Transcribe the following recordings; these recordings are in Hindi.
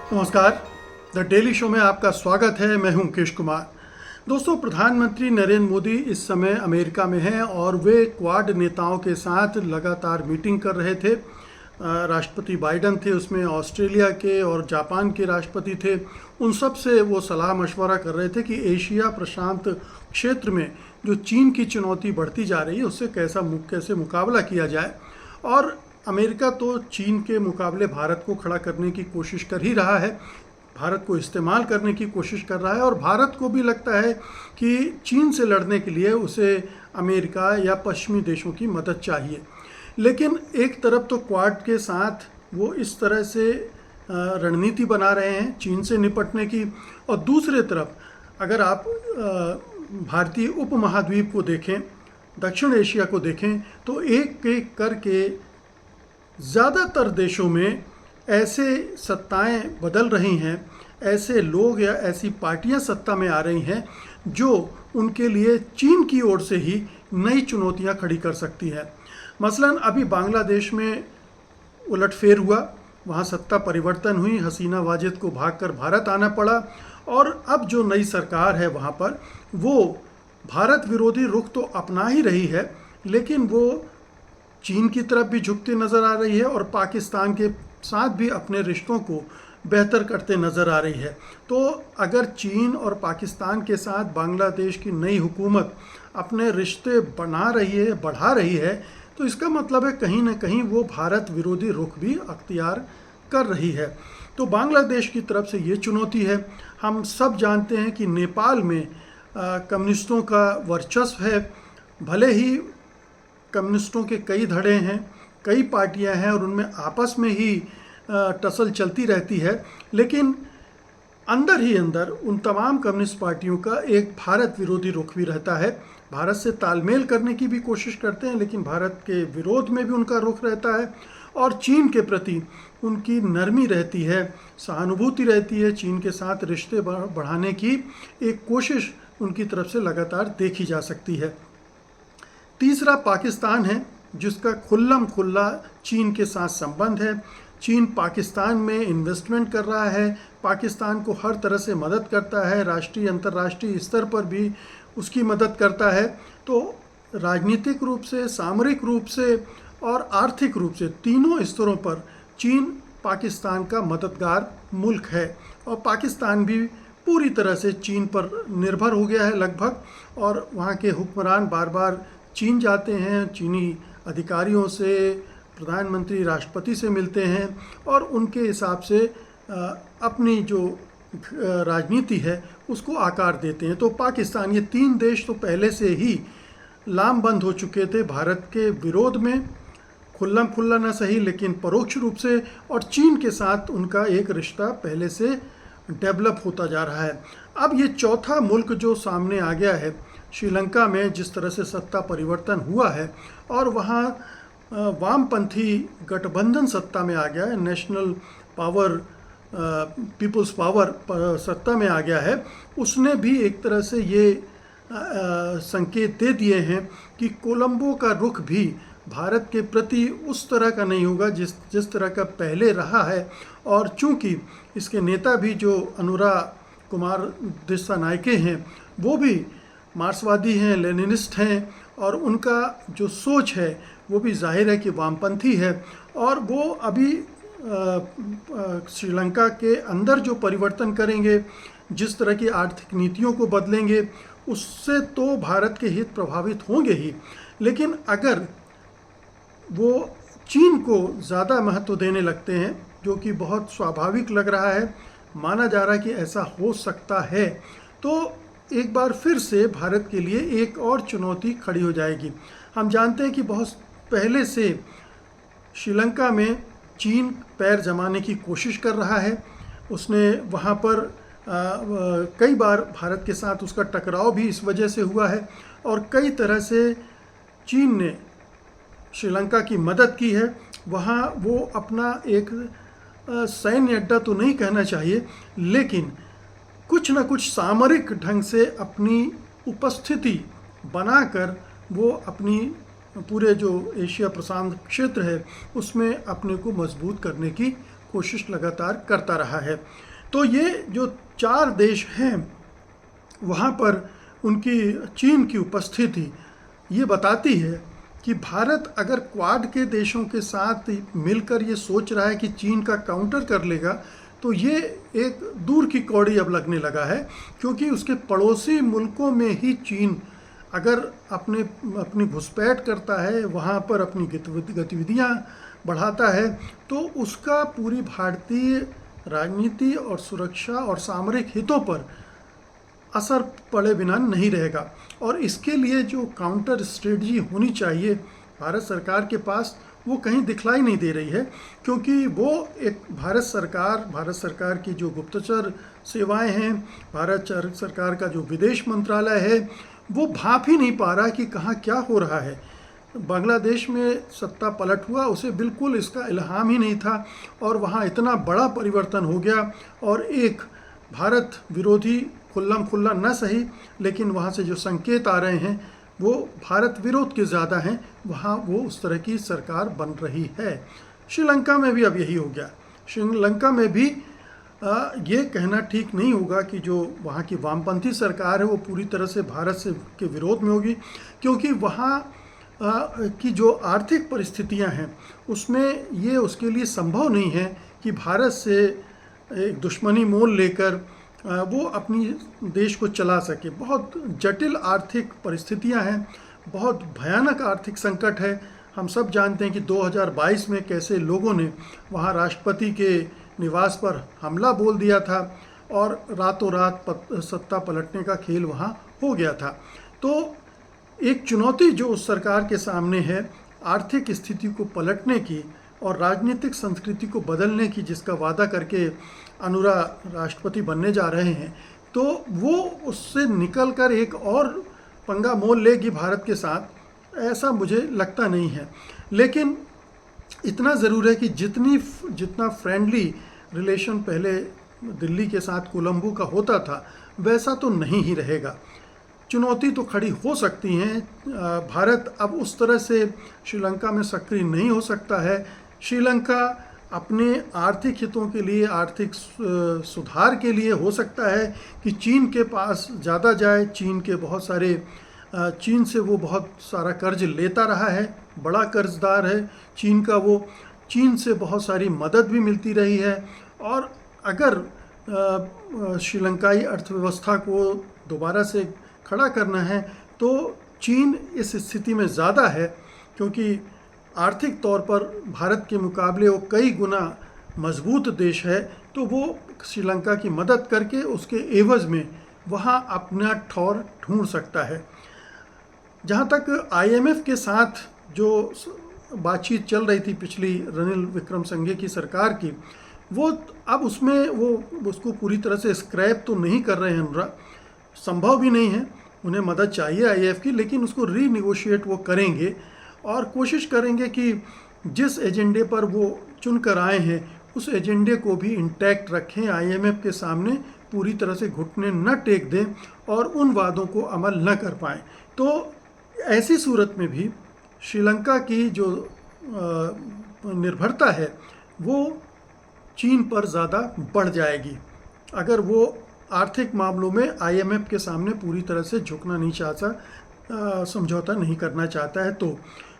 नमस्कार। द डेली शो में आपका स्वागत है। मैं हूं मुकेश कुमार। दोस्तों, प्रधानमंत्री नरेंद्र मोदी इस समय अमेरिका में हैं और वे क्वाड नेताओं के साथ लगातार मीटिंग कर रहे थे। राष्ट्रपति बाइडन थे, उसमें ऑस्ट्रेलिया के और जापान के राष्ट्रपति थे। उन सब से वो सलाह मशवरा कर रहे थे कि एशिया प्रशांत क्षेत्र में जो चीन की चुनौती बढ़ती जा रही है उससे कैसे मुकाबला किया जाए। और अमेरिका तो चीन के मुकाबले भारत को खड़ा करने की कोशिश कर ही रहा है, भारत को इस्तेमाल करने की कोशिश कर रहा है और भारत को भी लगता है कि चीन से लड़ने के लिए उसे अमेरिका या पश्चिमी देशों की मदद चाहिए। लेकिन एक तरफ तो क्वाड के साथ वो इस तरह से रणनीति बना रहे हैं चीन से निपटने की, और दूसरे तरफ अगर आप भारतीय उपमहाद्वीप को देखें, दक्षिण एशिया को देखें, तो एक एक करके ज़्यादातर देशों में ऐसे सत्ताएं बदल रही हैं, ऐसे लोग या ऐसी पार्टियां सत्ता में आ रही हैं जो उनके लिए चीन की ओर से ही नई चुनौतियां खड़ी कर सकती है। मसलन अभी बांग्लादेश में उलटफेर हुआ, वहां सत्ता परिवर्तन हुई, हसीना वाजिद को भागकर भारत आना पड़ा और अब जो नई सरकार है वहां पर वो भारत विरोधी रुख तो अपना ही रही है, लेकिन वो चीन की तरफ भी झुकती नज़र आ रही है और पाकिस्तान के साथ भी अपने रिश्तों को बेहतर करते नज़र आ रही है। तो अगर चीन और पाकिस्तान के साथ बांग्लादेश की नई हुकूमत अपने रिश्ते बढ़ा रही है, तो इसका मतलब है कहीं ना कहीं वो भारत विरोधी रुख भी अख्तियार कर रही है। तो बांग्लादेश की तरफ से ये चुनौती है। हम सब जानते हैं कि नेपाल में कम्युनिस्टों का वर्चस्व है। भले ही कम्युनिस्टों के कई धड़े हैं, कई पार्टियां हैं और उनमें आपस में ही टसल चलती रहती है, लेकिन अंदर ही अंदर उन तमाम कम्युनिस्ट पार्टियों का एक भारत विरोधी रुख भी रहता है। भारत से तालमेल करने की भी कोशिश करते हैं, लेकिन भारत के विरोध में भी उनका रुख रहता है और चीन के प्रति उनकी नरमी रहती है, सहानुभूति रहती है। चीन के साथ रिश्ते बढ़ाने की एक कोशिश उनकी तरफ से लगातार देखी जा सकती है। तीसरा पाकिस्तान है, जिसका खुल्लम खुल्ला चीन के साथ संबंध है। चीन पाकिस्तान में इन्वेस्टमेंट कर रहा है, पाकिस्तान को हर तरह से मदद करता है, राष्ट्रीय अंतर्राष्ट्रीय स्तर पर भी उसकी मदद करता है। तो राजनीतिक रूप से, सामरिक रूप से और आर्थिक रूप से तीनों स्तरों पर चीन पाकिस्तान का मददगार मुल्क है और पाकिस्तान भी पूरी तरह से चीन पर निर्भर हो गया है लगभग। और वहाँ के हुक्मरान बार बार चीन जाते हैं, चीनी अधिकारियों से, प्रधानमंत्री, राष्ट्रपति से मिलते हैं और उनके हिसाब से अपनी जो राजनीति है उसको आकार देते हैं। तो पाकिस्तान, ये तीन देश तो पहले से ही लामबंद हो चुके थे भारत के विरोध में, खुल्लम खुल्ला न सही लेकिन परोक्ष रूप से, और चीन के साथ उनका एक रिश्ता पहले से डेवलप होता जा रहा है। अब ये चौथा मुल्क जो सामने आ गया है, श्रीलंका में जिस तरह से सत्ता परिवर्तन हुआ है और वहाँ वामपंथी गठबंधन सत्ता में आ गया है, नेशनल पावर, पीपल्स पावर सत्ता में आ गया है, उसने भी एक तरह से ये संकेत दे दिए हैं कि कोलंबो का रुख भी भारत के प्रति उस तरह का नहीं होगा जिस तरह का पहले रहा है। और चूंकि इसके नेता भी जो अनुरा कुमार दिस्सानायके हैं वो भी मार्क्सवादी हैं, लेनिनिस्ट हैं और उनका जो सोच है वो भी जाहिर है कि वामपंथी है। और वो अभी श्रीलंका के अंदर जो परिवर्तन करेंगे, जिस तरह की आर्थिक नीतियों को बदलेंगे, उससे तो भारत के हित प्रभावित होंगे ही, लेकिन अगर वो चीन को ज़्यादा महत्व देने लगते हैं, जो कि बहुत स्वाभाविक लग रहा है, माना जा रहा है कि ऐसा हो सकता है, तो एक बार फिर से भारत के लिए एक और चुनौती खड़ी हो जाएगी। हम जानते हैं कि बहुत पहले से श्रीलंका में चीन पैर जमाने की कोशिश कर रहा है। उसने वहाँ पर कई बार भारत के साथ उसका टकराव भी इस वजह से हुआ है और कई तरह से चीन ने श्रीलंका की मदद की है। वहाँ वो अपना एक सैन्य अड्डा तो नहीं कहना चाहिए, लेकिन कुछ न कुछ सामरिक ढंग से अपनी उपस्थिति बनाकर वो अपनी पूरे जो एशिया प्रशांत क्षेत्र है उसमें अपने को मजबूत करने की कोशिश लगातार करता रहा है। तो ये जो 4 देश हैं वहाँ पर उनकी चीन की उपस्थिति ये बताती है कि भारत अगर क्वाड के देशों के साथ मिलकर ये सोच रहा है कि चीन का काउंटर कर लेगा, तो ये एक दूर की कौड़ी अब लगने लगा है, क्योंकि उसके पड़ोसी मुल्कों में ही चीन अगर अपनी घुसपैठ करता है, वहाँ पर अपनी गतिविधियाँ बढ़ाता है, तो उसका पूरी भारतीय राजनीति और सुरक्षा और सामरिक हितों पर असर पड़े बिना नहीं रहेगा। और इसके लिए जो काउंटर स्ट्रेटजी होनी चाहिए भारत सरकार के पास, वो कहीं दिखलाई नहीं दे रही है, क्योंकि वो एक भारत सरकार की जो गुप्तचर सेवाएं हैं, भारत सरकार का जो विदेश मंत्रालय है, वो भाप ही नहीं पा रहा कि कहाँ क्या हो रहा है। बांग्लादेश में सत्ता पलट हुआ, उसे बिल्कुल इसका इल्हाम ही नहीं था, और वहाँ इतना बड़ा परिवर्तन हो गया, और एक भारत विरोधी खुल्ला न सही, लेकिन वहाँ से जो संकेत आ रहे हैं वो भारत विरोध के ज़्यादा हैं, वहाँ वो उस तरह की सरकार बन रही है। श्रीलंका में भी अब यही हो गया। श्रीलंका में भी ये कहना ठीक नहीं होगा कि जो वहाँ की वामपंथी सरकार है वो पूरी तरह से भारत से के विरोध में होगी, क्योंकि वहाँ की जो आर्थिक परिस्थितियाँ हैं उसमें ये उसके लिए संभव नहीं है कि भारत से एक दुश्मनी मोल लेकर वो अपनी देश को चला सके। बहुत जटिल आर्थिक परिस्थितियां हैं, बहुत भयानक आर्थिक संकट है। हम सब जानते हैं कि 2022 में कैसे लोगों ने वहाँ राष्ट्रपति के निवास पर हमला बोल दिया था और रातों रात सत्ता पलटने का खेल वहाँ हो गया था। तो एक चुनौती जो उस सरकार के सामने है, आर्थिक स्थिति को पलटने की और राजनीतिक संस्कृति को बदलने की, जिसका वादा करके अनुरा राष्ट्रपति बनने जा रहे हैं, तो वो उससे निकलकर एक और पंगा मोल लेगी भारत के साथ, ऐसा मुझे लगता नहीं है। लेकिन इतना ज़रूर है कि जितना फ्रेंडली रिलेशन पहले दिल्ली के साथ कोलंबो का होता था, वैसा तो नहीं ही रहेगा। चुनौती तो खड़ी हो सकती हैं। भारत अब उस तरह से श्रीलंका में सक्रिय नहीं हो सकता है। श्रीलंका अपने आर्थिक हितों के लिए, आर्थिक सुधार के लिए हो सकता है कि चीन के पास ज़्यादा जाए। चीन से वो बहुत सारा कर्ज लेता रहा है, बड़ा कर्जदार है चीन का वो। चीन से बहुत सारी मदद भी मिलती रही है, और अगर श्रीलंकाई अर्थव्यवस्था को दोबारा से खड़ा करना है तो चीन इस स्थिति में ज़्यादा है, क्योंकि आर्थिक तौर पर भारत के मुकाबले वो कई गुना मजबूत देश है। तो वो श्रीलंका की मदद करके उसके एवज़ में वहाँ अपना ठौर ढूंढ सकता है। जहाँ तक IMF के साथ जो बातचीत चल रही थी पिछली रनिल विक्रमसिंघे की सरकार की, वो अब उसमें वो उसको पूरी तरह से स्क्रैप तो नहीं कर रहे हैं, संभव भी नहीं है, उन्हें मदद चाहिए IMF की, लेकिन उसको रीनिगोशिएट वो करेंगे और कोशिश करेंगे कि जिस एजेंडे पर वो चुन कर आए हैं उस एजेंडे को भी इंटैक्ट रखें, IMF के सामने पूरी तरह से घुटने न टेक दें और उन वादों को अमल न कर पाएँ। तो ऐसी सूरत में भी श्रीलंका की जो निर्भरता है वो चीन पर ज़्यादा बढ़ जाएगी, अगर वो आर्थिक मामलों में IMF के सामने पूरी तरह से झुकना नहीं चाहता, समझौता नहीं करना चाहता है।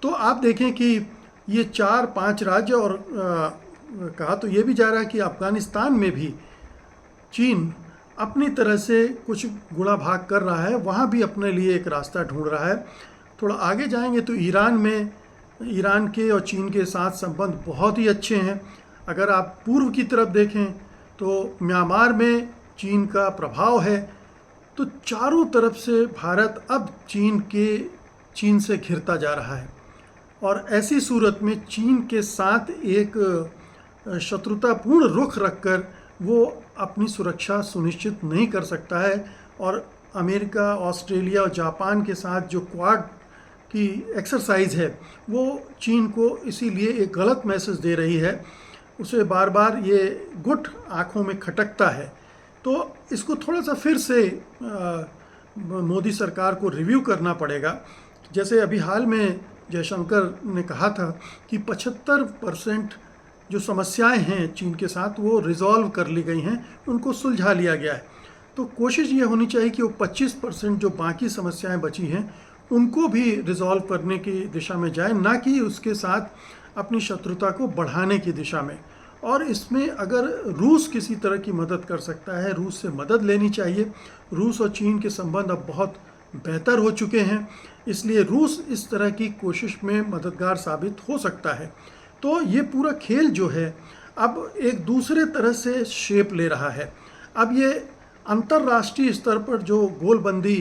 तो आप देखें कि ये 4-5 राज्य, और कहा तो ये भी जा रहा है कि अफ़गानिस्तान में भी चीन अपनी तरह से कुछ गुणा भाग कर रहा है, वहाँ भी अपने लिए एक रास्ता ढूंढ रहा है। थोड़ा आगे जाएंगे तो ईरान के और चीन के साथ संबंध बहुत ही अच्छे हैं। अगर आप पूर्व की तरफ देखें तो म्यांमार में चीन का प्रभाव है। तो चारों तरफ से भारत अब चीन से घिरता जा रहा है, और ऐसी सूरत में चीन के साथ एक शत्रुतापूर्ण रुख रखकर वो अपनी सुरक्षा सुनिश्चित नहीं कर सकता है। और अमेरिका, ऑस्ट्रेलिया और जापान के साथ जो क्वाड की एक्सरसाइज है वो चीन को इसीलिए एक गलत मैसेज दे रही है, उसे बार बार ये गुट आँखों में खटकता है। तो इसको थोड़ा सा फिर से मोदी सरकार को रिव्यू करना पड़ेगा। जैसे अभी हाल में जयशंकर ने कहा था कि 75% जो समस्याएं हैं चीन के साथ वो रिजॉल्व कर ली गई हैं, उनको सुलझा लिया गया है। तो कोशिश ये होनी चाहिए कि वो 25% जो बाकी समस्याएं बची हैं उनको भी रिजॉल्व करने की दिशा में जाए, ना कि उसके साथ अपनी शत्रुता को बढ़ाने की दिशा में। और इसमें अगर रूस किसी तरह की मदद कर सकता है, रूस से मदद लेनी चाहिए। रूस और चीन के संबंध अब बहुत बेहतर हो चुके हैं, इसलिए रूस इस तरह की कोशिश में मददगार साबित हो सकता है। तो ये पूरा खेल जो है अब एक दूसरे तरह से शेप ले रहा है। अब ये अंतर्राष्ट्रीय स्तर पर जो गोलबंदी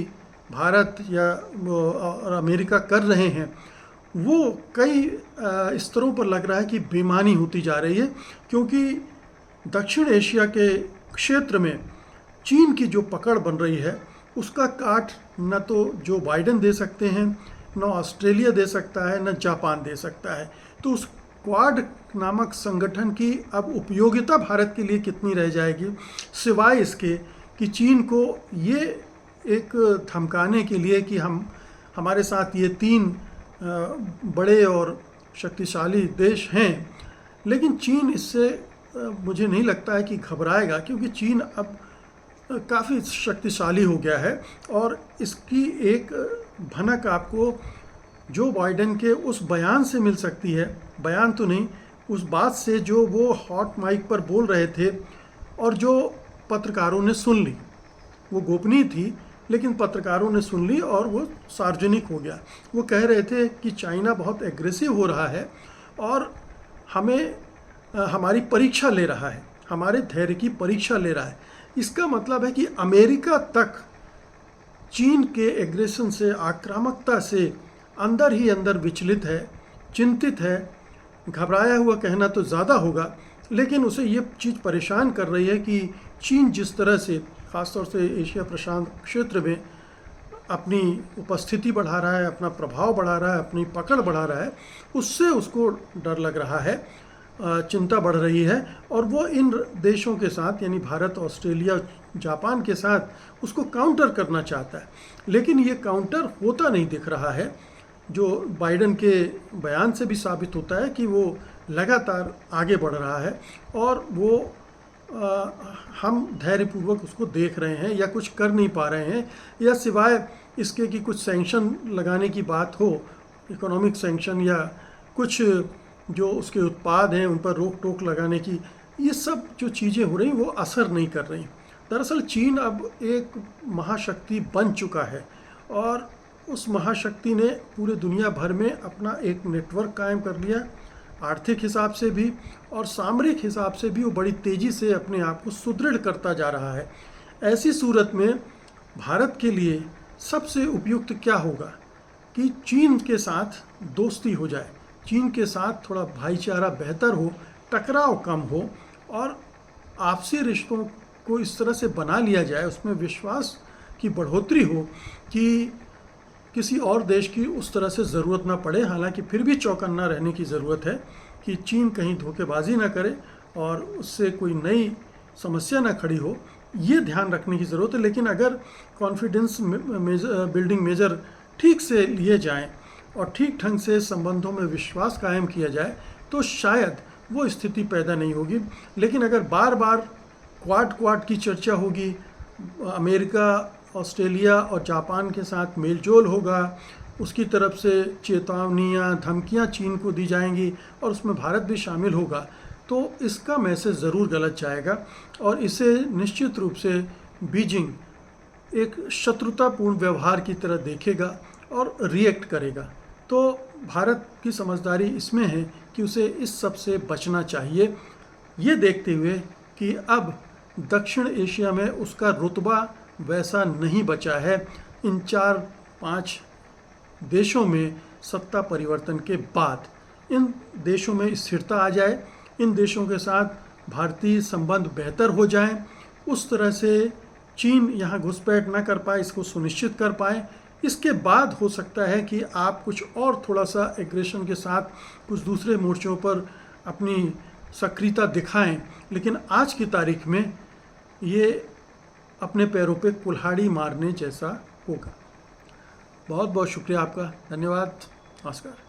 भारत या और अमेरिका कर रहे हैं वो कई स्तरों पर लग रहा है कि बेईमानी होती जा रही है, क्योंकि दक्षिण एशिया के क्षेत्र में चीन की जो पकड़ बन रही है उसका काट न तो जो बाइडेन दे सकते हैं, न ऑस्ट्रेलिया दे सकता है, न जापान दे सकता है। तो उस क्वाड नामक संगठन की अब उपयोगिता भारत के लिए कितनी रह जाएगी, सिवाय इसके कि चीन को ये एक धमकाने के लिए कि हमारे साथ ये 3 बड़े और शक्तिशाली देश हैं। लेकिन चीन इससे मुझे नहीं लगता है कि घबराएगा, क्योंकि चीन अब काफ़ी शक्तिशाली हो गया है। और इसकी एक भनक आपको जो बाइडेन के उस बयान से मिल सकती है, बयान तो नहीं, उस बात से जो वो हॉट माइक पर बोल रहे थे और जो पत्रकारों ने सुन ली। वो गोपनीय थी लेकिन पत्रकारों ने सुन ली और वो सार्वजनिक हो गया। वो कह रहे थे कि चाइना बहुत एग्रेसिव हो रहा है और हमारी परीक्षा ले रहा है, हमारे धैर्य की परीक्षा ले रहा है। इसका मतलब है कि अमेरिका तक चीन के एग्रेशन से, आक्रामकता से अंदर ही अंदर विचलित है, चिंतित है। घबराया हुआ कहना तो ज़्यादा होगा, लेकिन उसे ये चीज़ परेशान कर रही है कि चीन जिस तरह से ख़ासतौर से एशिया प्रशांत क्षेत्र में अपनी उपस्थिति बढ़ा रहा है, अपना प्रभाव बढ़ा रहा है, अपनी पकड़ बढ़ा रहा है, उससे उसको डर लग रहा है, चिंता बढ़ रही है। और वो इन देशों के साथ यानी भारत, ऑस्ट्रेलिया, जापान के साथ उसको काउंटर करना चाहता है। लेकिन ये काउंटर होता नहीं दिख रहा है। जो बाइडेन के बयान से भी साबित होता है कि वो लगातार आगे बढ़ रहा है और वो हम धैर्यपूर्वक उसको देख रहे हैं या कुछ कर नहीं पा रहे हैं, या सिवाय इसके कि कुछ सैंक्शन लगाने की बात हो, इकोनॉमिक सैंक्शन, या कुछ जो उसके उत्पाद हैं उन पर रोक टोक लगाने की, ये सब जो चीज़ें हो रही वो असर नहीं कर रही। दरअसल चीन अब एक महाशक्ति बन चुका है और उस महाशक्ति ने पूरे दुनिया भर में अपना एक नेटवर्क कायम कर लिया, आर्थिक हिसाब से भी और सामरिक हिसाब से भी वो बड़ी तेज़ी से अपने आप को सुदृढ़ करता जा रहा है। ऐसी सूरत में भारत के लिए सबसे उपयुक्त क्या होगा कि चीन के साथ दोस्ती हो जाए, चीन के साथ थोड़ा भाईचारा बेहतर हो, टकराव कम हो और आपसी रिश्तों को इस तरह से बना लिया जाए, उसमें विश्वास की बढ़ोतरी हो कि किसी और देश की उस तरह से ज़रूरत ना पड़े। हालांकि फिर भी चौकन्ना रहने की ज़रूरत है कि चीन कहीं धोखेबाजी ना करे और उससे कोई नई समस्या ना खड़ी हो, ये ध्यान रखने की ज़रूरत है। लेकिन अगर कॉन्फिडेंस बिल्डिंग मेजर ठीक से लिए जाएं और ठीक ढंग से संबंधों में विश्वास कायम किया जाए तो शायद वो स्थिति पैदा नहीं होगी। लेकिन अगर बार बार क्वाड की चर्चा होगी, अमेरिका, ऑस्ट्रेलिया और जापान के साथ मेलजोल होगा, उसकी तरफ से चेतावनियाँ, धमकियाँ चीन को दी जाएंगी और उसमें भारत भी शामिल होगा, तो इसका मैसेज ज़रूर गलत जाएगा और इसे निश्चित रूप से बीजिंग एक शत्रुतापूर्ण व्यवहार की तरह देखेगा और रिएक्ट करेगा। तो भारत की समझदारी इसमें है कि उसे इस सब से बचना चाहिए, ये देखते हुए कि अब दक्षिण एशिया में उसका रुतबा वैसा नहीं बचा है। इन 4-5 देशों में सत्ता परिवर्तन के बाद इन देशों में स्थिरता आ जाए, इन देशों के साथ भारतीय संबंध बेहतर हो जाएं, उस तरह से चीन यहाँ घुसपैठ ना कर पाए, इसको सुनिश्चित कर पाए। इसके बाद हो सकता है कि आप कुछ और थोड़ा सा एग्रेशन के साथ कुछ दूसरे मोर्चों पर अपनी सक्रियता दिखाएं, लेकिन आज की तारीख में ये अपने पैरों पे कुल्हाड़ी मारने जैसा होगा। बहुत बहुत शुक्रिया आपका, धन्यवाद, नमस्कार।